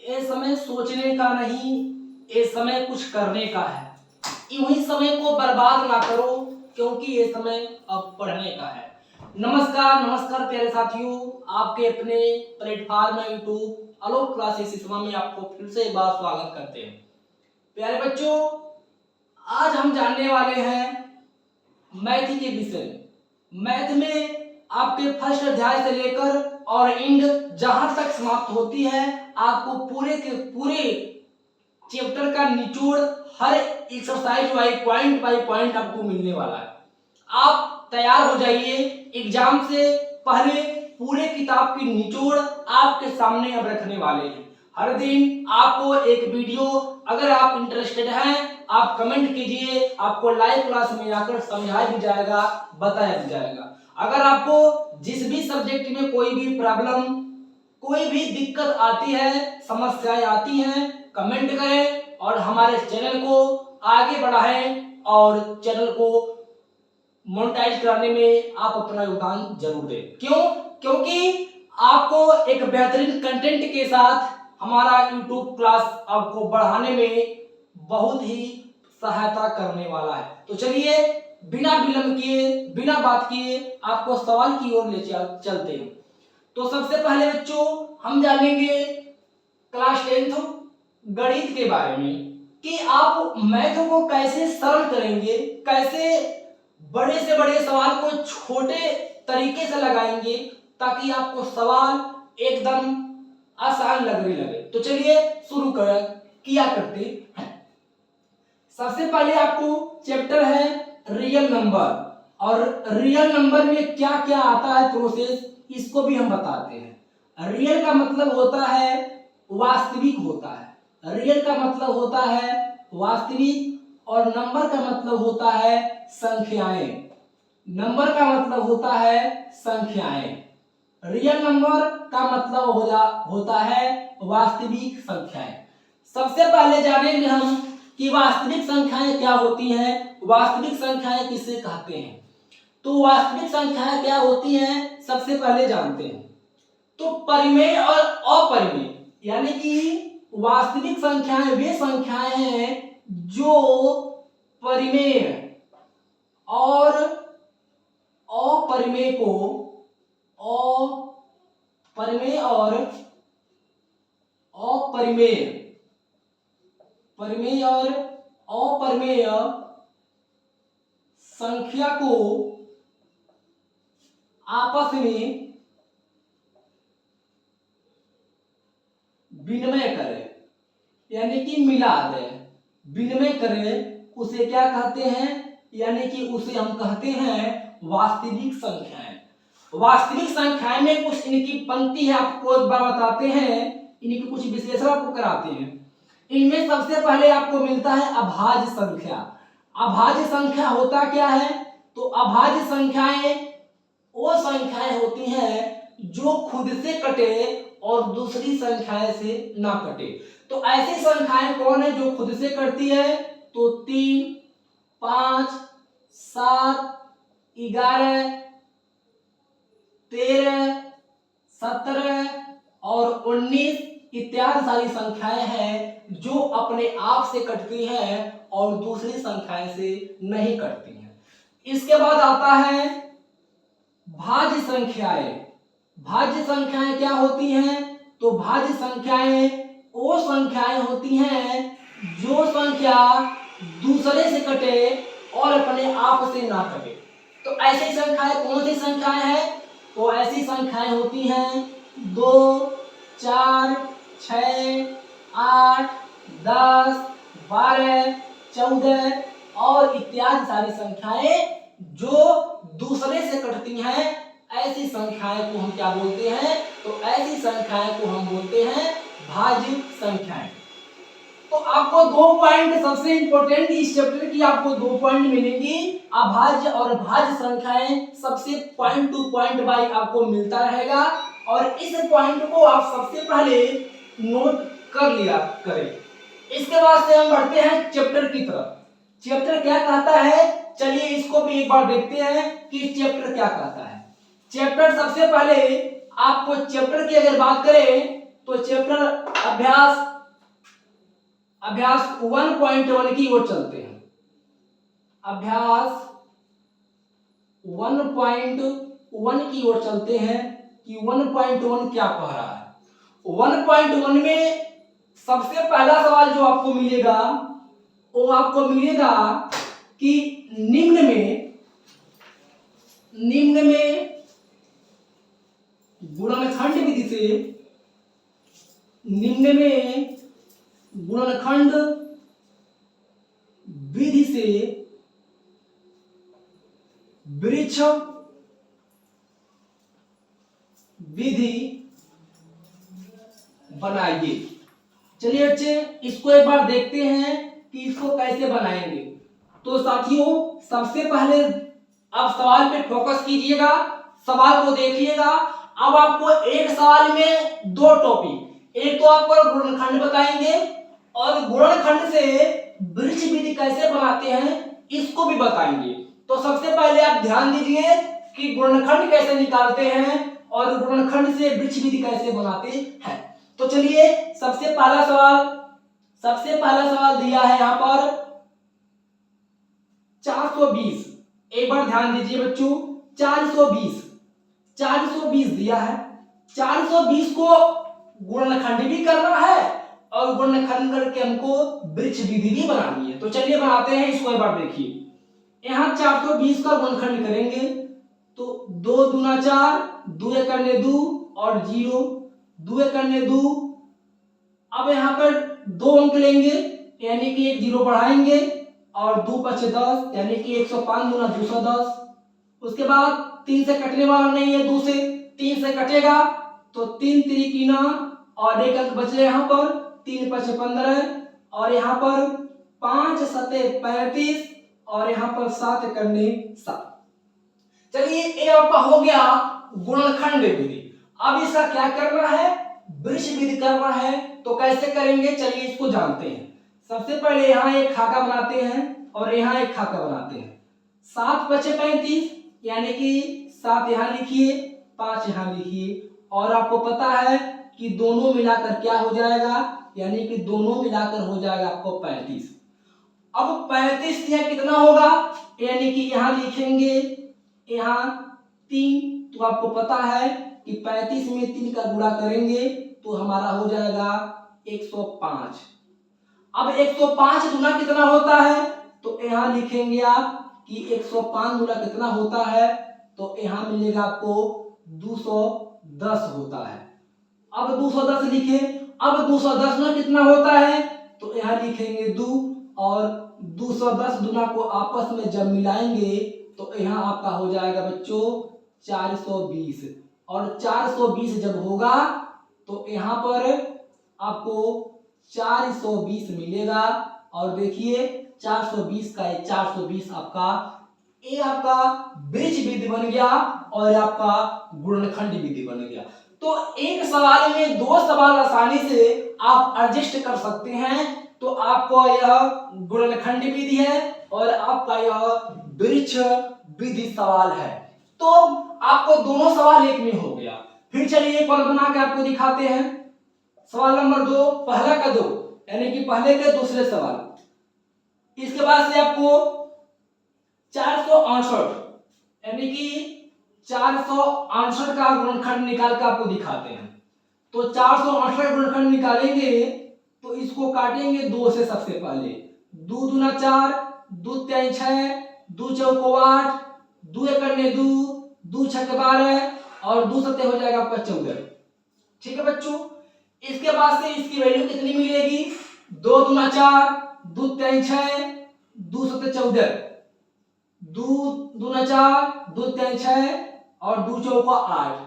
ये समय सोचने का नहीं, ये समय कुछ करने का है। यूं ही समय को बर्बाद ना करो, क्योंकि ये समय अब पढ़ने का है। नमस्कार नमस्कार प्यारे साथियों, आपके अपने प्लेटफॉर्म यूट्यूब आलोक क्लासेस सिस्टम में आपको फिर से एक बार स्वागत करते हैं। प्यारे बच्चों, आज हम जानने वाले हैं मैथ के विषय में। मैथ में आपके फर्स्ट अध्याय से लेकर और इंड जहां तक समाप्त होती है, आपको पूरे के पूरे चैप्टर का निचोड़ हर एक्सरसाइज बाई पॉइंट आपको मिलने वाला है। आप तैयार हो जाइए, एग्जाम से पहले पूरे किताब की निचोड़ आपके सामने अब रखने वाले हैं। हर दिन आपको एक वीडियो, अगर आप इंटरेस्टेड हैं आप कमेंट कीजिए, आपको लाइव क्लास में आकर समझाया भी जाएगा, बताया भी जाएगा। अगर आपको जिस भी सब्जेक्ट में कोई भी प्रॉब्लम, कोई भी दिक्कत आती है, समस्याएं आती हैं, कमेंट करें और हमारे चैनल को आगे बढ़ाएं और चैनल को मोनेटाइज कराने में आप अपना योगदान जरूर दें। क्यों? क्योंकि आपको एक बेहतरीन कंटेंट के साथ हमारा YouTube क्लास आपको बढ़ाने में बहुत ही सहायता करने वाला है। तो चलिए बिना विलंब किए, बिना बात किए आपको सवाल की ओर ले चलते हैं। तो सबसे पहले बच्चों हम जानेंगे क्लास 10th गणित के बारे में कि आप मैथ को कैसे सरल करेंगे, कैसे बड़े से बड़े सवाल को छोटे तरीके से लगाएंगे ताकि आपको सवाल एकदम आसान लगने लगे। तो चलिए शुरू किया करते हैं। सबसे पहले आपको चैप्टर है रियल नंबर, और रियल नंबर में क्या क्या आता है प्रोसेस, इसको भी हम बताते हैं। रियल का मतलब होता है वास्तविक होता है, रियल का मतलब होता है वास्तविक, और नंबर का मतलब होता है संख्याएं। नंबर का मतलब होता है संख्याएं। रियल नंबर का मतलब होता है वास्तविक संख्याएं। सबसे पहले जानेंगे हम कि वास्तविक संख्याएं क्या होती हैं, वास्तविक संख्याएं किसे कहते हैं। तो वास्तविक संख्याएं क्या होती हैं सबसे पहले जानते हैं। तो परिमेय और अपरिमेय, यानी कि वास्तविक संख्याएं वे संख्याएं हैं जो परिमेय और अपरिमेय को, परिमेय और अपरिमेय, परिमेय और अपरिमेय संख्या को आपस में विनिमय करें, यानी कि मिला दें, विनिमय करें, उसे क्या कहते हैं, यानी कि उसे हम कहते हैं वास्तविक संख्याएं। वास्तविक संख्याएं में कुछ इनकी पंक्ति है, आपको एक बार बताते हैं, इनकी कुछ विश्लेषण आपको कराते हैं। इनमें सबसे पहले आपको मिलता है अभाज्य संख्या। अभाज्य संख्या होता क्या है? तो अभाज्य संख्याएं वो संख्याएं होती हैं जो खुद से कटे और दूसरी संख्याएं से ना कटे। तो ऐसी संख्याएं कौन है जो खुद से कटती है? तो 3, 5, 7, 11, 13, 17 और 19 इत्यादि सारी संख्याएं हैं जो अपने आप से कटती हैं और दूसरी संख्याएं से नहीं कटती हैं। इसके बाद आता है भाज्य संख्याएं। भाज्य संख्याएं क्या होती हैं? तो भाज्य संख्याएं वो संख्याएं होती हैं जो संख्या दूसरे से कटे और अपने आप से ना कटे। तो ऐसी संख्याएं कौन सी संख्याएं हैं? तो ऐसी संख्याएं होती हैं 2, 4, 6, 8, 10, 12, 14 और इत्यादि सारी संख्याएं जो दूसरे से कटती हैं, ऐसी संख्याएं को हम क्या बोलते हैं? तो ऐसी संख्याएं को हम बोलते हैं भाज्य संख्याएं। तो आपको 2 पॉइंट सबसे इंपॉर्टेंट इस चैप्टर की आपको 2 पॉइंट मिलेंगी, अभाज्य और भाज्य संख्याएं। सबसे पॉइंट टू पॉइंट बाई आपको मिलता रहेगा और इस पॉइंट को आप सबसे पहले नोट कर लिया करें। इसके बाद से हम बढ़ते हैं चैप्टर की तरफ। चैप्टर क्या कहता है, चलिए इसको भी एक बार देखते हैं कि चैप्टर क्या कहता है। चैप्टर सबसे पहले आपको चैप्टर की अगर बात करें तो चैप्टर अभ्यास 1.1 की ओर चलते हैं। अभ्यास 1.1 की ओर चलते हैं कि 1.1 क्या कह रहा है। 1.1 में सबसे पहला सवाल जो आपको मिलेगा वो आपको मिलेगा कि निम्न में गुणनखंड विधि से वृक्ष विधि बनाइए। चलिए बच्चे इसको एक बार देखते हैं कि इसको कैसे बनाएंगे। तो साथियों सबसे पहले आप सवाल पे फोकस कीजिएगा, सवाल को देखिएगा। अब आपको एक सवाल में दो टॉपिक, एक तो आपको गुणनखंड बताएंगे और गुणनखंड से वृक्ष विधि कैसे बनाते हैं इसको भी बताएंगे। तो सबसे पहले आप ध्यान दीजिए कि गुणनखंड कैसे निकालते हैं और गुणनखंड से वृक्ष विधि कैसे बनाते हैं। तो चलिए सबसे पहला सवाल दिया है यहाँ पर 420। एक बार ध्यान दीजिए बच्चों, 420 दिया है। 420 को गुणनखंड भी करना है और गुणनखंड करके हमको वृक्ष विधि भी बनानी है। तो चलिए बनाते हैं इसको एक बार देखिए। यहाँ 420 का गुणनखंड करेंगे तो 2 दूना 4, 2 करने 2 और 0, 2 करने 2। अब यहाँ पर 2 अंक लेंगे यानी कि एक 0 बढ़ाएंगे और 2 5 10 यानी कि 105 दूना 210। उसके बाद 3 से कटने वाला नहीं है, 2 से 3 से कटेगा तो 3 3 9 और एक अंक बचे यहाँ पर 3 5 15 और यहाँ पर 5 7 35 और यहाँ पर 7 करने 7। चलिए ये आपका हो गया गुणनखंड विधि। अब इसका क्या करना है, वृक्ष विधि करना है। तो कैसे करेंगे चलिए इसको जानते हैं। सबसे पहले यहाँ एक खाका बनाते हैं और यहाँ एक खाका बनाते हैं। 7 5 35 यानी कि 7 यहाँ लिखिए, 5 यहाँ लिखिए और आपको पता है कि दोनों मिलाकर क्या हो जाएगा, यानी कि दोनों मिलाकर हो जाएगा आपको 35। अब 35 यहाँ कितना होगा, यानी कि यहाँ लिखेंगे यहाँ 3। तो आपको पता है कि 35 में 3 का गुणा करेंगे तो हमारा हो जाएगा 105। अब 105 गुना कितना होता है तो यहाँ लिखेंगे आप कि 105 गुना कितना होता है तो यहाँ मिलेगा आपको 210 होता है। अब 210 लिखे। अब 210 में कितना होता है तो यहाँ लिखेंगे 2 और 210 गुना को आपस में जब मिलाएंगे तो यहाँ आपका हो जाएगा बच्चों 420 और 420 जब होगा तो यहाँ पर आपको 420 मिलेगा। और देखिए 420 का 420 आपका वृक्ष विधि बन गया और आपका गुणनखंड विधि बन गया। तो एक सवाल में दो सवाल आसानी से आप एडजस्ट कर सकते हैं। तो आपको यह गुणनखंड विधि है और आपका यह वृक्ष विधि सवाल है। तो आपको दोनों सवाल एक में हो गया। फिर चलिए एक और बना के आपको दिखाते हैं। सवाल नंबर 2 पहला का 2 यानी कि पहले के दूसरे सवाल। इसके बाद से आपको 468 यानी कि 468 का गुणनखंड निकाल कर आपको दिखाते हैं। तो 468 गुणनखंड निकालेंगे तो इसको काटेंगे 2 से। सबसे पहले 2 दूना 4, 2 3 6, 2 चौको 8, 2 करने 2, 2 छक 12 और 2 सत्ते हो जाएगा आपका 14। ठीक है बच्चों। इसके बाद से इसकी वैल्यू कितनी मिलेगी, 2 दूना 4, 2 3 6, 2 सत्ते 14, 2 दूना 4, 2 3 6 और 2 चौको 8,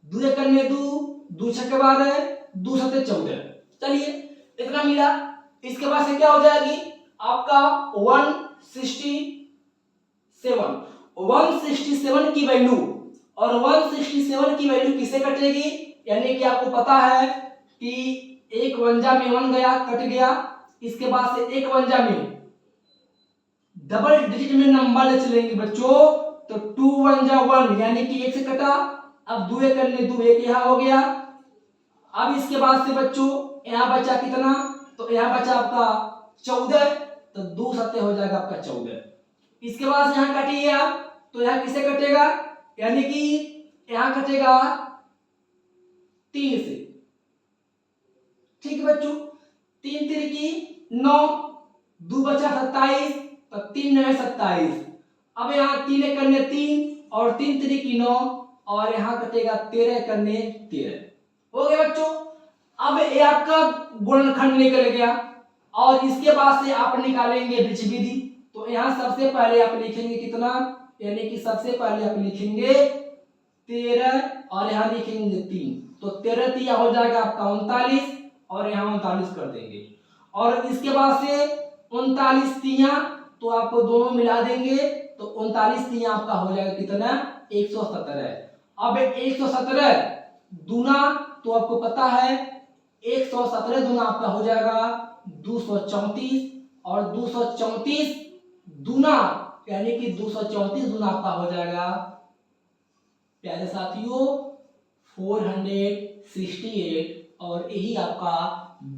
2 करने 2, 2 छक 12, 2 सत्ते 14। चलिए इतना मिला। इसके बाद से क्या हो जाएगी आपका 167 की वैल्यू। और 167 की वैल्यू किसे कटेगी, यानी कि आपको पता है कि एक वंजा में 1 गया कट गया। इसके बाद से एक वंजा में डबल डिजिट में नंबर चलेंगे बच्चों। तो 2 1 जा 1 यानी कि 1 से कटा। अब 2 करने 2 1 यहाँ हो गया अब इसके बाद से बच्चों यहाँ बचा कितना, तो यहाँ बचा आपका 14, तो 2 सत्ते हो जाएगा आपका 14। इसके बाद यहाँ काटिए आप, तो यहाँ किसे कटेगा, यानी कि यहाँ कटेगा 3 से। ठीक है बच्चों, 3 तिरकी 9, 2 बचा 27, तो 3 9 27। अब यहाँ 3 एक करने 3 और 3 तिरकी 9, और यहाँ कटेगा 13 करने 13। हो गया बच्चों। अब ये आपका गुणनखंड निकल गया, और इसके बाद से आप निकालेंगे वृक्ष विधि। तो यहाँ सबसे पहले आप लिखेंगे कितना, यानी कि सबसे पहले आप लिखेंगे 13 और यहाँ लिखेंगे 3, तो 13 तिया हो जाएगा आपका 39, और यहाँ 39 कर देंगे। और इसके बाद से 39 तिया, तो आप दोनों मिला देंगे, तो 39 तिया आपका हो जाएगा कितना, 117। अब 117 दूना, तो आपको पता है 117 दूना आपका हो जाएगा 234, और 234 दूना यानी कि 234 दूना आपका हो जाएगा प्यारे साथियों 468, और यही आपका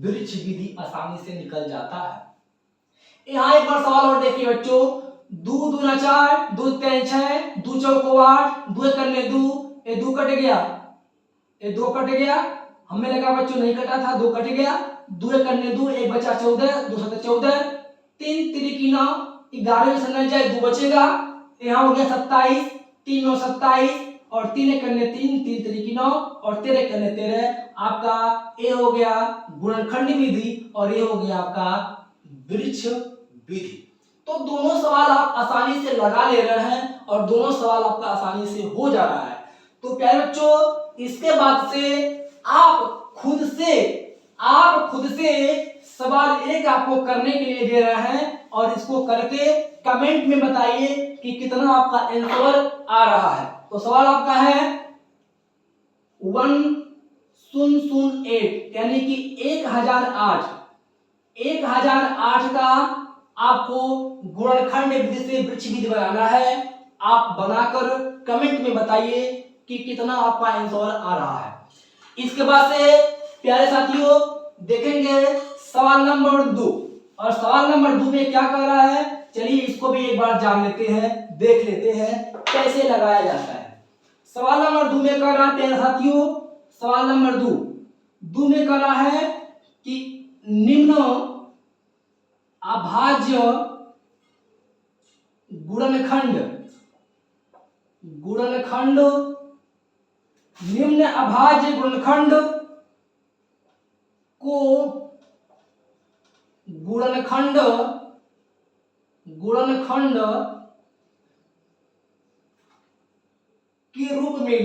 वृक्ष विधि आसानी से निकल जाता है। यहाँ एक बार सवाल और देखिए बच्चों, 2 दूना 4, 2 3 6, 2 चौको 8, 2 करने 2, ये 2 कट गया, ये 2 कट गया, हमें लगा बच्चों नहीं कटा था, 2 कट गया, 2 करने 2, एक बचा 14, 2 7 14, 3 तिरकी 9, 11 में से न जाए 2 बचेगा, यहाँ हो गया 27, 3 9 27, और 3 करने 3, 3 तिरकी 9, और 13 करने 13। आपका ये हो गया गुणनखंड विधि, और ये हो गया आपका वृक्ष विधि। तो दोनों सवाल आप आसानी से लगा ले रहे हैं, और दोनों सवाल आपका आसानी से हो जा रहा है। तो प्यारे बच्चों, इसके बाद से आप खुद से सवाल एक आपको करने के लिए दे रहे हैं, और इसको करके कमेंट में बताइए कि कितना आपका आंसर आ रहा है। तो सवाल आपका है 1008, यानी कि 1008 का आपको गुणनखंड विधि से वृक्ष विधि बनाना है। आप बनाकर कमेंट में बताइए कि कितना आपका आंसर आ रहा है। इसके बाद से प्यारे साथियों देखेंगे सवाल नंबर 2, और सवाल नंबर 2 में क्या कह रहा है, चलिए इसको भी एक बार जान लेते हैं, देख लेते हैं कैसे लगाया जाता है। सवाल नंबर 2 में कह रहा है प्यारे साथियों, सवाल नंबर 2 में कह रहा है कि निम्न अभाज्य गुणनखंड निम्न अभाज्य गुणनखंड को गुणनखंड के रूप में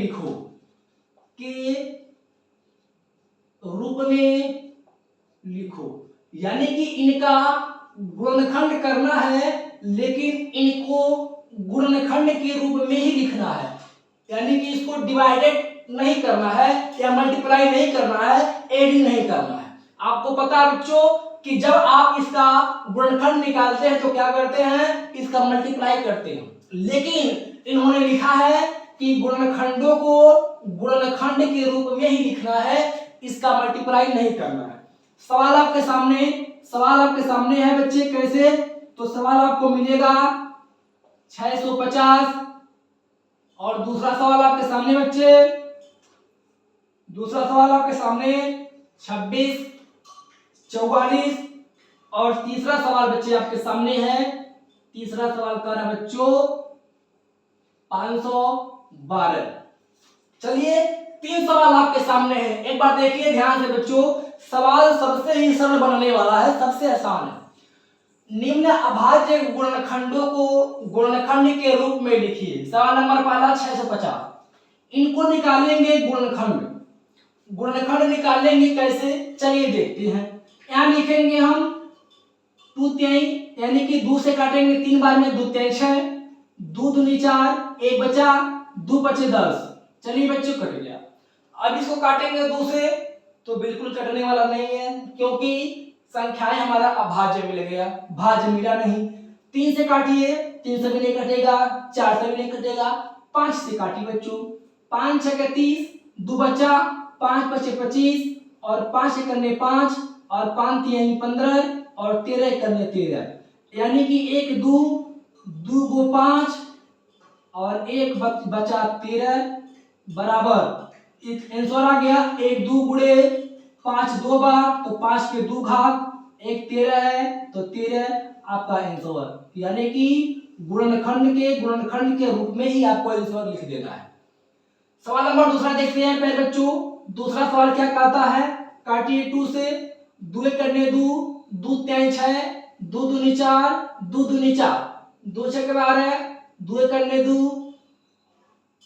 लिखो, यानी कि इनका गुणनखंड करना है, लेकिन इनको गुणनखंड के रूप में ही लिखना है, यानी कि इसको डिवाइडेड नहीं करना है, या मल्टीप्लाई नहीं करना है, एडिंग नहीं करना है। आपको पता है बच्चों कि जब आप इसका गुणनखंड निकालते हैं तो क्या करते हैं, इसका मल्टीप्लाई करते हैं, लेकिन इन्होंने लिखा है कि गुणनखंडों को गुणनखंड के रूप में ही लिखना है, इसका मल्टीप्लाई नहीं करना है। सवाल आपके सामने है बच्चे, कैसे, तो सवाल आपको मिलेगा 650, और दूसरा सवाल आपके सामने 26, 44, और तीसरा सवाल बच्चे आपके सामने है, तीसरा सवाल कर रहा है बच्चों 512। चलिए 3 सवाल आपके सामने हैं, एक बार देखिए ध्यान से बच्चों। सवाल सबसे ही सरल बनने वाला है, सबसे आसान है। निम्न अभाज्य गुणनखंडों को गुणनखंड के रूप में लिखिए। सवाल नंबर पहला 650, इनको निकालेंगे गुणनखंड निकालेंगे कैसे, चलिए देखते हैं। यहाँ लिखेंगे हम 2 3, यानी कि 2 से काटेंगे 3 बार में, 2 3 6, 2 दूनी 4, 1 बचा, 2 बचे 10। चलिए बच्चों कट गया। अब इसको काटेंगे 2 से, तो बिल्कुल कटने वाला नहीं है, क्योंकि संख्याएं हमारा अभाज्य मिल गया, भाज्य मिला नहीं। 3 से काटिए, 3 से भी नहीं कटेगा, 4 से भी नहीं कटेगा, 5 से काटिए बच्चों, 5 6 30, 2 बचा, 5 बचे 25, और 5 एकन्ने 5 और 5 तिहाई 15 और 13 एकन्ने 13, यानी कि 1 2 2 गो 5 और 1 बचा 13 बराबर आंसर आ गया 1 2 गुणे 5 2 बार तो 5 के 2 घात, 1 13 है तो 13 आपका आंसर, यानी कि गुणनखंड के रूप में ही आपको आंसर लिख देना है। सवाल नंबर दूसरा देखते हैं प्यारे बच्चों। दूसरा सवाल क्या कहता है, काटिए 2 से, 2 एकन्ने 2, 2 तिहाई 6, 2 दूनी 4, 2 दूनी 4, 2 छक्के 12, 2 एकन्ने 2,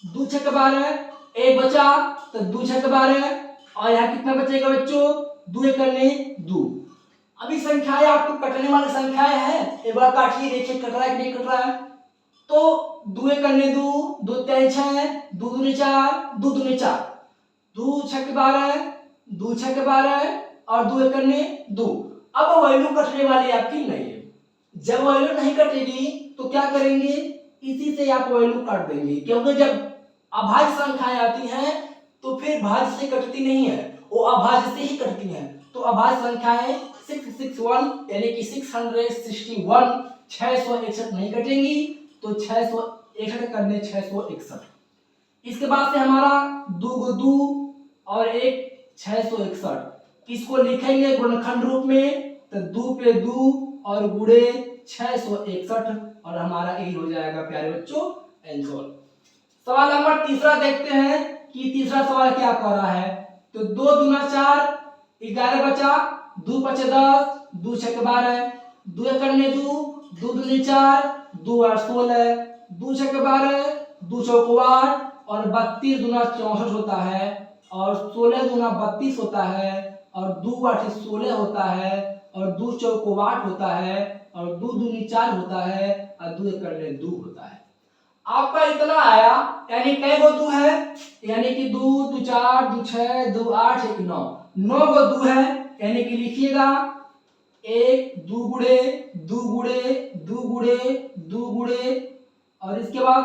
2 छक्के 12, 1 बचा तो 2 छक्के 12 और यहाँ कितना बचेगा बच्चों, 2 एकन्ने 2। अभी संख्याएं आपको कटने वाली संख्याएं हैं, एक बार काटिए देखिए कट रहा है कि नहीं कट रहा है। तो 2 एकन्ने 2, 2 तिहाई 6, 2 दूनी 4, 2 दूनी 4, 2 छक्के 12, 2 छक्के 12 और 2 एकन्ने 2। अब वैल्यू कटने वाली आपकी नहीं है। जब वैल्यू नहीं कटेगी तो क्या करेंगे, इसी से आप वैल्यू काट देंगे, क्योंकि जब अभाज्य संख्याएं आती हैं तो फिर भाज्य से कटती नहीं है, वो अभाज्य से ही कटती हैं। तो अभाज्य संख्याएं 661 यानी कि 661 661 नहीं कटेंगी, तो 661 करने 661। इसके बाद से हमारा 2 गो 2 और 1 661, इसको लिखेंगे गुणनखंड रूप में, तो 2 पे 2 और गुणे 661 और हमारा यही हो जाएगा प्यारे बच्चों आंसर। सवाल नंबर तीसरा देखते हैं कि तीसरा सवाल क्या कह रहा है। तो 2 दूना 4, 11 बचा, 2 पचे 10, 2 छक्के 12, 2 एकन्ने 2, 2 दूनी 4, 2 8 16, 2 छक्के 12, 2 चौको 8 और 32 दूना 64 होता है और 16 दूना 32 होता है और 2 8 16 होता है और 2 चौको 8 होता है और 2 दूनी 4 होता है और 2 एकन्ने 2 होता है। आपका इतना आया, यानी कै गो 2 है, यानी कि 2 2 4 2 6 2 8 1 9, 9 गो 2 है, यानी कि लिखिएगा 1 2 गुणे 2 गुणे 2 गुणे 2 गुणे और इसके बाद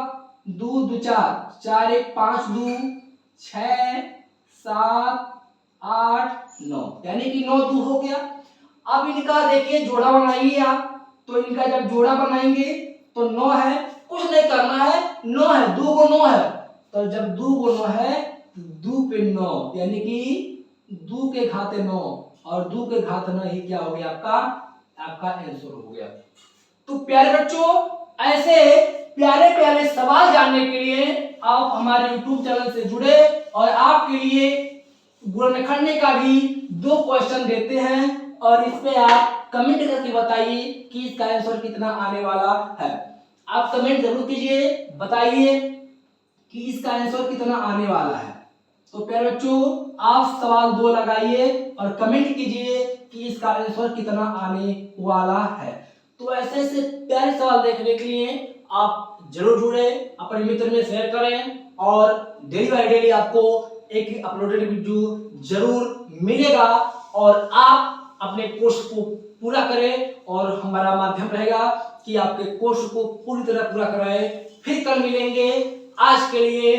2 2 4 4 1 5 2 6 7 8 9, यानी कि 9 2 हो गया। अब इनका देखिए जोड़ा बनाइए आप, तो इनका जब जोड़ा बनाएंगे तो 9 है, कुछ नहीं करना है, 9 है, 2 गो 9 है, तो जब 2 गो 9 है 2 पे 9 यानी कि 2 के घाते 9 और 2 के घात 9 ही क्या हो गया आपका आंसर हो गया। तो प्यारे बच्चों, ऐसे प्यारे प्यारे सवाल जानने के लिए आप हमारे YouTube चैनल से जुड़े और आपके लिए गुणनखंड का भी 2 क्वेश्चन देते हैं और इस पे आप कमेंट करके बताइए कि इसका आंसर कितना आने वाला है। आप कमेंट जरूर कीजिए, बताइए कि इसका आंसर कितना आने वाला है। तो प्यारे बच्चों, आप सवाल 2 लगाइए और कमेंट कीजिए कि इसका आंसर कितना आने वाला है। तो ऐसे ऐसे प्यारे सवाल देखने के लिए आप जरूर जुड़े, अपने मित्र में शेयर करें और डेली बाय डेली आपको एक अपलोडेड वीडियो जरूर मिलेगा और आप अपने कोर्स को पूरा करें और हमारा माध्यम रहेगा कि आपके कोर्स को पूरी तरह पूरा कराएं। फिर कल मिलेंगे, आज के लिए